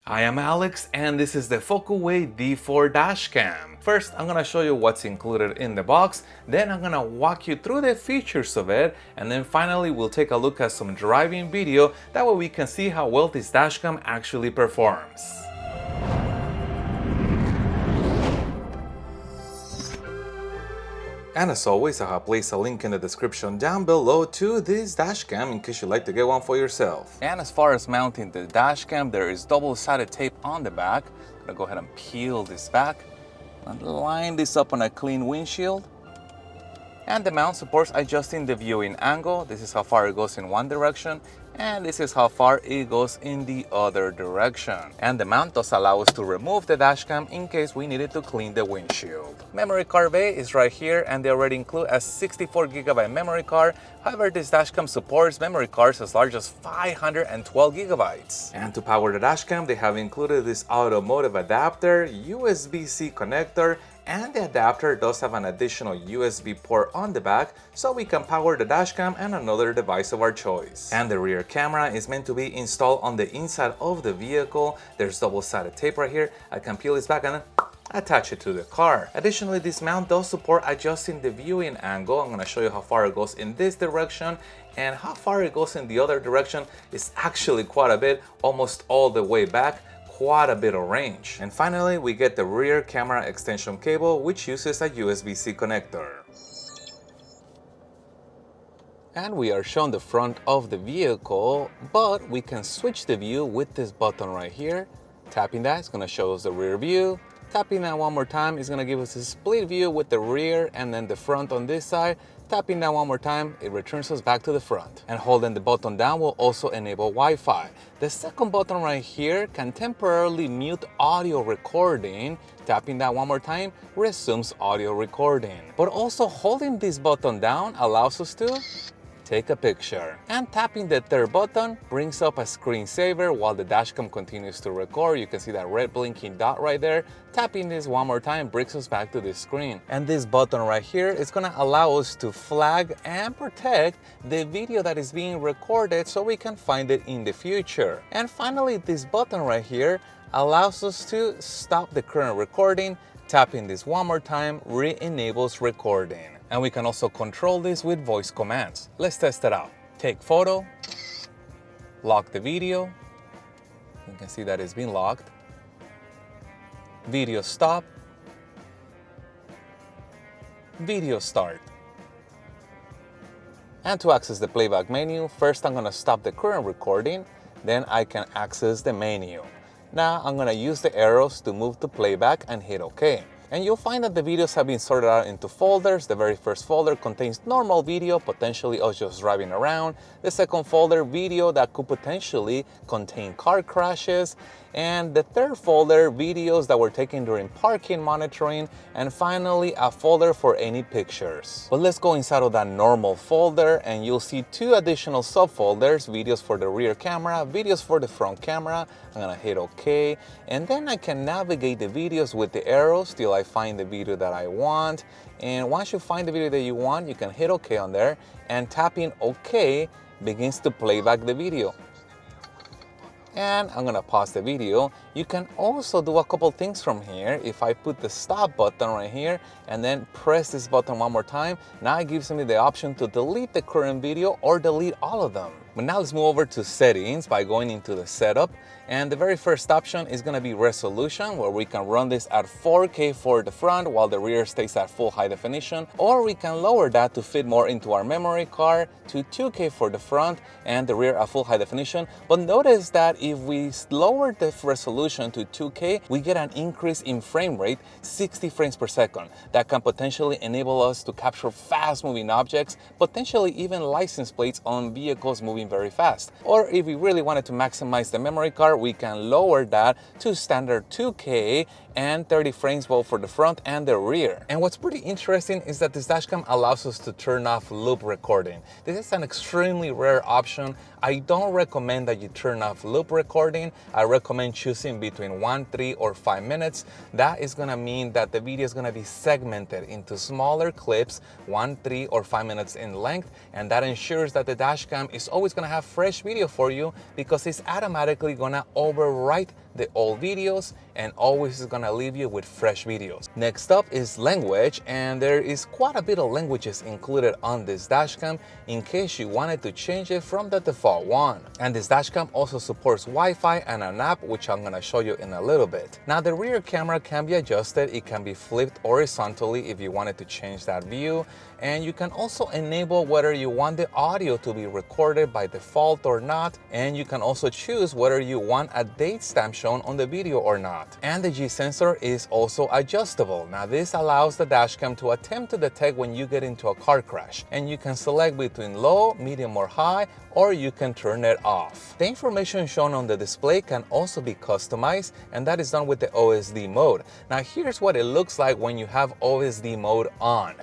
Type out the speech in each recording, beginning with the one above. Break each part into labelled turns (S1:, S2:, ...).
S1: I am Alex and this is the Focuway D4 Dashcam. First, I'm gonna show you what's included in the box, then I'm gonna walk you through the features of it, and then finally we'll take a look at some driving video, that way we can see how well this dashcam actually performs. And as always, I have placed a link in the description down below to this dashcam in case you'd like to get one for yourself. And as far as mounting the dashcam, there is double-sided tape on the back. I'm gonna go ahead and peel this back and line this up on a clean windshield. And the mount supports adjusting the viewing angle. This is how far it goes in one direction, and this is how far it goes in the other direction. And the mount does allow us to remove the dashcam in case we needed to clean the windshield. Memory card bay is right here, and they already include a 64GB memory card. However, this dashcam supports memory cards as large as 512 gigabytes. And to power the dashcam, they have included this automotive adapter, USB-C connector, and the adapter does have an additional USB port on the back, so we can power the dashcam and another device of our choice. And the rear camera is meant to be installed on the inside of the vehicle. There's double-sided tape right here. I can peel this back and then attach it to the car. Additionally, this mount does support adjusting the viewing angle. I'm going to show you how far it goes in this direction, and how far it goes in the other direction is actually quite a bit, almost all the way back. Quite a bit of range. And finally, we get the rear camera extension cable, which uses a USB-C connector. And we are shown the front of the vehicle, but we can switch the view with this button right here. Tapping that is going to show us the rear view. Tapping that one more time is going to give us a split view with the rear and then the front on this side. Tapping that one more time, it returns us back to the front. And holding the button down will also enable Wi-Fi. The second button right here can temporarily mute audio recording. Tapping that one more time resumes audio recording. But also holding this button down allows us to take a picture. And tapping the third button brings up a screensaver while the dashcam continues to record. You can see that red blinking dot right there. Tapping this one more time brings us back to this screen. And this button right here is gonna allow us to flag and protect the video that is being recorded so we can find it in the future. And finally, this button right here allows us to stop the current recording. Tapping this one more time re-enables recording. And we can also control this with voice commands. Let's test it out. Take photo, lock the video. You can see that it's been locked. Video stop, video start. And to access the playback menu, first I'm gonna stop the current recording, then I can access the menu. Now I'm gonna use the arrows to move to playback and hit OK. And you'll find that the videos have been sorted out into folders. The very first folder contains normal video, potentially us just driving around. The second folder, video that could potentially contain car crashes. And the third folder, videos that were taken during parking monitoring. And finally, a folder for any pictures. But let's go inside of that normal folder and you'll see two additional subfolders, videos for the rear camera, videos for the front camera. I'm gonna hit OK. And then I can navigate the videos with the arrows till I find the video that I want. And once you find the video that you want, you can hit OK on there, and tapping OK begins to play back the video. And I'm gonna pause the video. You can also do a couple things from here. If I put the stop button right here and then press this button one more time, now it gives me the option to delete the current video or delete all of them. But now let's move over to settings by going into the setup. And the very first option is gonna be resolution, where we can run this at 4K for the front while the rear stays at full high definition, or we can lower that to fit more into our memory card to 2K for the front and the rear at full high definition. But notice that if we lower the resolution to 2K, we get an increase in frame rate, 60 frames per second. That can potentially enable us to capture fast moving objects, potentially even license plates on vehicles moving very fast. Or if we really wanted to maximize the memory card, we can lower that to standard 2K and 30 frames both for the front and the rear. And what's pretty interesting is that this dashcam allows us to turn off loop recording. This is an extremely rare option. I don't recommend that you turn off loop recording. I recommend choosing between 1, 3, or 5 minutes. That is gonna mean that the video is gonna be segmented into smaller clips, 1, 3, or 5 minutes in length, and that ensures that the dashcam is always gonna have fresh video for you because it's automatically gonna overwrite the old videos and always is gonna leave you with fresh videos. Next up is language, and there is quite a bit of languages included on this dashcam in case you wanted to change it from the default one. And this dashcam also supports Wi-Fi and an app, which I'm gonna show you in a little bit. Now the rear camera can be adjusted. It can be flipped horizontally if you wanted to change that view, and you can also enable whether you want the audio to be recorded by default or not, and you can also choose whether you want a date stamp shown on the video or not. And the G sensor is also adjustable. Now this allows the dashcam to attempt to detect when you get into a car crash, and you can select between low, medium or high, or you can turn it off. The information shown on the display can also be customized, and that is done with the OSD mode. Now here's what it looks like when you have OSD mode on.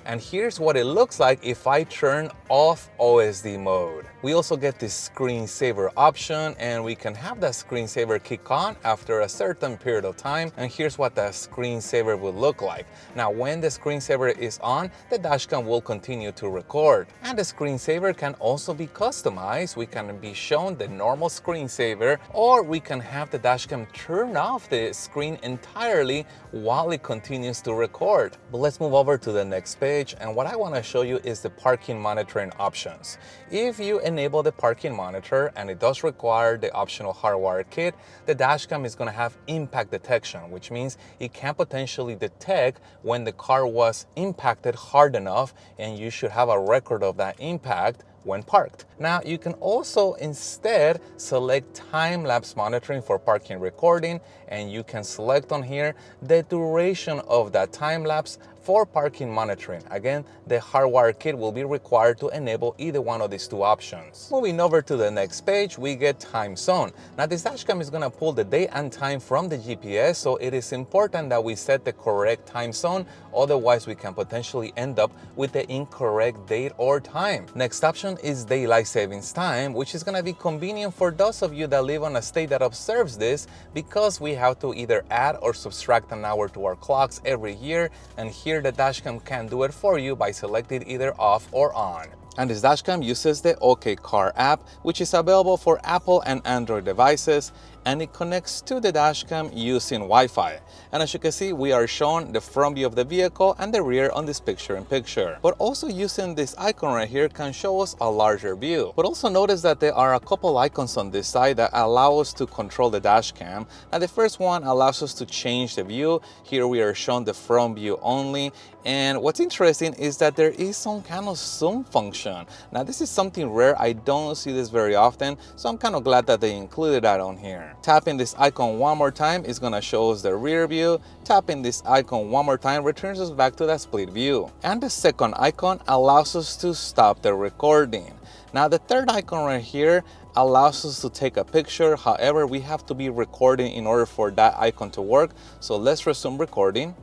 S1: And here's what it looks like if I turn off OSD mode. We also get this screensaver option, and we can have that screensaver kick on after a certain period of time. And here's what the screensaver would look like. Now, when the screensaver is on, the dashcam will continue to record. And the screensaver can also be customized. We can be shown the normal screensaver, or we can have the dashcam turn off the screen entirely while it continues to record. But let's move over to the next page, and what I want to show you is the parking monitoring options. If you enable the parking monitor, and it does require the optional hardwire kit, the dashcam is going to have impact detection, which means it can potentially detect when the car was impacted hard enough, and you should have a record of that impact when parked. Now you can also instead select time-lapse monitoring for parking recording, and you can select on here the duration of that time-lapse for parking monitoring. Again, the hardwire kit will be required to enable either one of these two options. Moving over to the next page, we get time zone. Now this dashcam is going to pull the date and time from the GPS, so it is important that we set the correct time zone, otherwise we can potentially end up with the incorrect date or time. Next option is daylight savings time, which is going to be convenient for those of you that live on a state that observes this, because we have to either add or subtract an hour to our clocks every year, and here the dashcam can do it for you by selecting either off or on. And this dashcam uses the OK Car app, which is available for Apple and Android devices, and it connects to the dashcam using Wi-Fi. And as you can see, we are shown the front view of the vehicle and the rear on this picture-in-picture. But also using this icon right here can show us a larger view. But also notice that there are a couple icons on this side that allow us to control the dashcam. Now the first one allows us to change the view. Here we are shown the front view only. And what's interesting is that there is some kind of zoom function. Now this is something rare. I don't see this very often, so I'm kind of glad that they included that on here. Tapping this icon one more time is going to show us the rear view. Tapping this icon one more time returns us back to that split view. And the second icon allows us to stop the recording. Now the third icon right here allows us to take a picture. However, we have to be recording in order for that icon to work. So let's resume recording.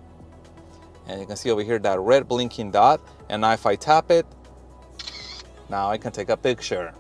S1: And you can see over here that red blinking dot. And now if I tap it, now I can take a picture.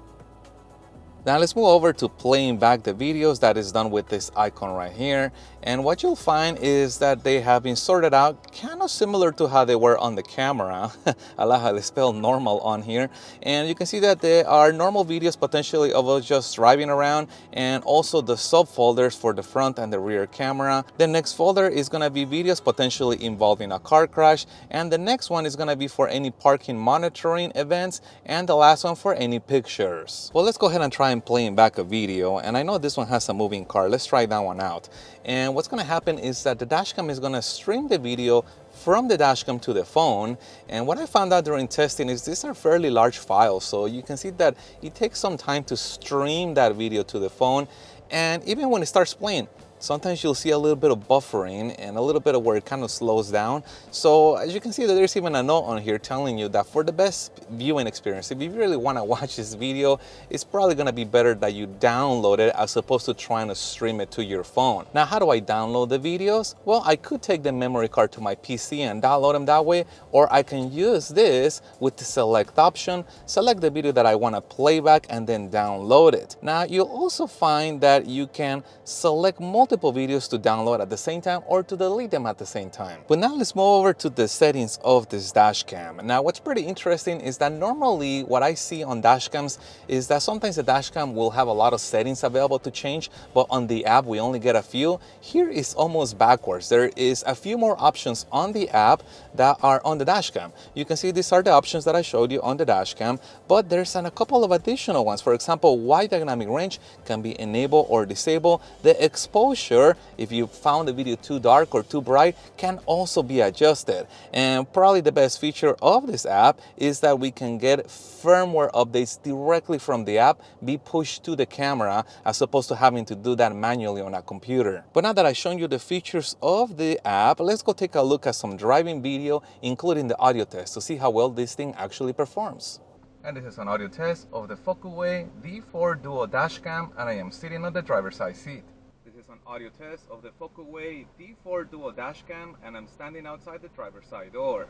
S1: Now let's move over to playing back the videos. That is done with this icon right here. And what you'll find is that they have been sorted out kind of similar to how they were on the camera. I love how they spell normal on here. And you can see that there are normal videos potentially of us just driving around, and also the subfolders for the front and the rear camera. The next folder is going to be videos potentially involving a car crash, and the next one is going to be for any parking monitoring events, and the last one for any pictures. Well, let's go ahead and try and playing back a video, and I know this one has a moving car. Let's try that one out. And what's going to happen is that the dashcam is going to stream the video from the dashcam to the phone. And what I found out during testing is these are fairly large files, so you can see that it takes some time to stream that video to the phone. And even when it starts playing, sometimes you'll see a little bit of buffering and a little bit of where it kind of slows down. So as you can see, that there's even a note on here telling you that for the best viewing experience, if you really want to watch this video, it's probably going to be better that you download it as opposed to trying to stream it to your phone. Now, how do I download the videos? Well, I could take the memory card to my PC and download them that way, or I can use this with the select option, select the video that I want to play back, and then download it. Now, you'll also find that you can select multiple multiple videos to download at the same time or to delete them at the same time. But now let's move over to the settings of this dash cam. Now what's pretty interesting is that normally what I see on dash cams is that sometimes the dash cam will have a lot of settings available to change, but on the app we only get a few. Here is almost backwards. There is a few more options on the app that are on the dash cam. You can see these are the options that I showed you on the dash cam, but there's a couple of additional ones. For example, wide dynamic range can be enabled or disabled. The exposure, if you found the video too dark or too bright, can also be adjusted. And probably the best feature of this app is that we can get firmware updates directly from the app, be pushed to the camera, as opposed to having to do that manually on a computer. But now that I've shown you the features of the app, let's go take a look at some driving video, including the audio test, to see how well this thing actually performs. And this is an audio test of the Focuway D4 Duo Dashcam, and I am sitting on the driver's side seat. This is an audio test of the Focuway D4 Duo Dashcam, and I'm standing outside the driver's side door.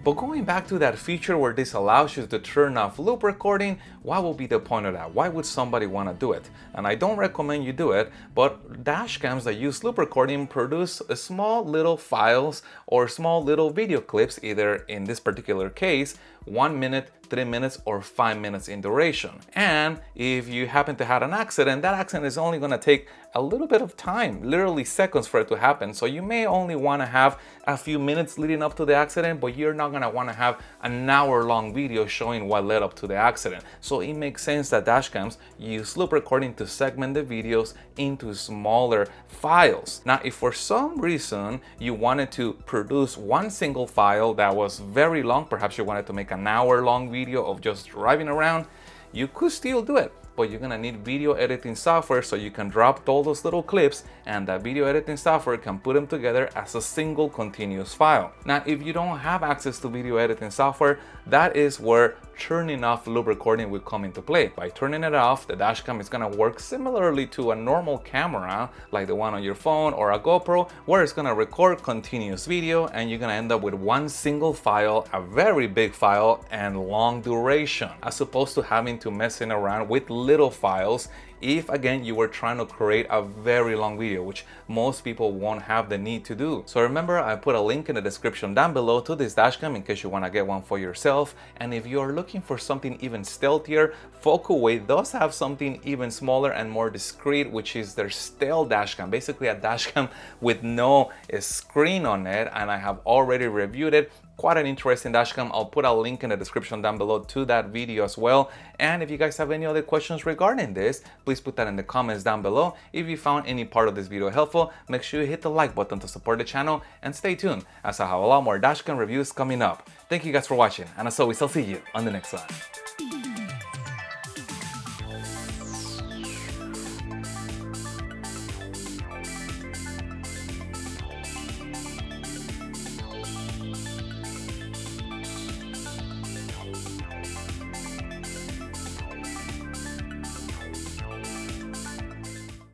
S1: But going back to that feature where this allows you to turn off loop recording, what will be the point of that? Why would somebody want to do it? And I don't recommend you do it, but dash cams that use loop recording produce small little files or small little video clips, either in this particular case, 1 minute, 3 minutes, or 5 minutes in duration. And if you happen to have an accident, that accident is only going to take a little bit of time, literally seconds for it to happen. So you may only want to have a few minutes leading up to the accident, but you're not going to want to have an hour-long video showing what led up to the accident. So it makes sense that dashcams use loop recording to segment the videos into smaller files. Now, if for some reason you wanted to produce one single file that was very long, perhaps you wanted to make an hour-long video of just driving around, you could still do it. but you're gonna need video editing software so you can drop all those little clips and that video editing software can put them together as a single continuous file. Now, if you don't have access to video editing software, that is where turning off loop recording will come into play. By turning it off, the Dashcam is gonna work similarly to a normal camera, like the one on your phone or a GoPro, where it's gonna record continuous video and you're gonna end up with one single file, a very big file and long duration, as opposed to having to messing around with little files if again you were trying to create a very long video, which most people won't have the need to do. So remember, I put a link in the description down below to this Dashcam in case you want to get one for yourself. And if you're looking for something even stealthier, Focuway does have something even smaller and more discreet, which is their stealth Dashcam, basically a Dashcam with no screen on it, and I have already reviewed it. Quite an interesting Dashcam. I'll put a link in the description down below to that video as well. And if you guys have any other questions regarding this, please put that in the comments down below. If you found any part of this video helpful, make sure you hit the like button to support the channel and stay tuned as I have a lot more Dashcam reviews coming up. Thank you guys for watching, and as always, I'll see you on the next one.